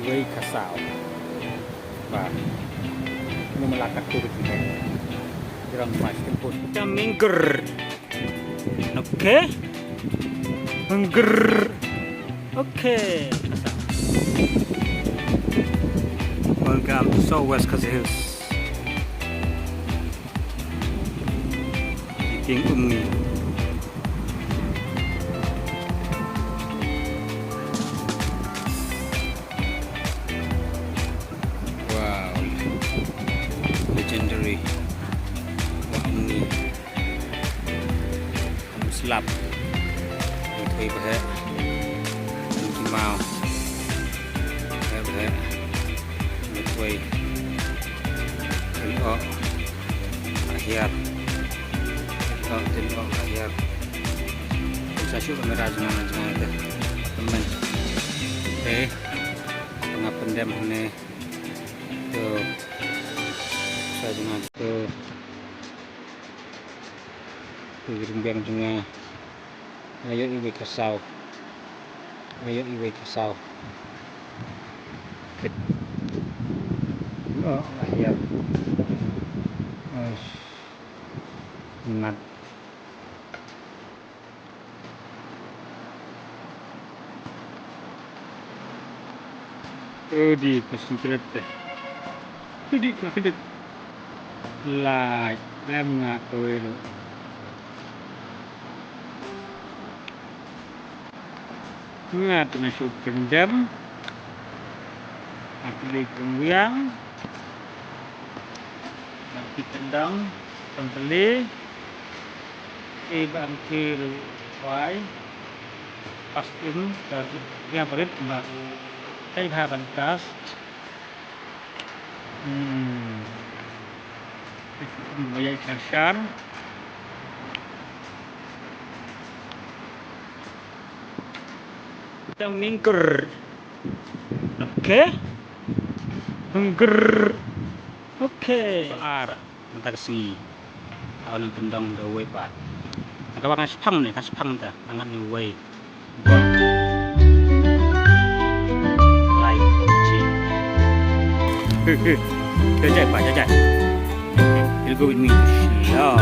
Iway Kasau. Và nhưng mà là các khu vực này rằng phải tempus kita minggir. Oke. Minggir. Oke. Welcome to Southwest Khasi Hills. King Ummi. Wow, legendary Ummi. Slap. Quay về hết. Màu. Về quay. Tengok akhir. Tengok akhir. Saya syuk kamera jangan ada teman. Oke. Tengah pendem ini. Tuh. Saya jangan tuh. Rimbang juga. Ayo Iway Kasau. Ayo Iway Kasau. Oh, akhir. Ingat. Di kesimpulan teh. Di kesimpulan. Like, nggak tahu itu. Nggak masuk pendem. Aku di kemudian. Nanti tendang, pembeli, bangkir, wai, pastiin dari yang berit mbak, saya bahan gas, bayar kasar, kita minggir, oke, minggir. Oke, arah taksi. Awal tendang the way pak. Agak banget sepang nih, kan sepang dah, tangan the way. Like, jajah pak, jajah. He'll go with me. Yeah.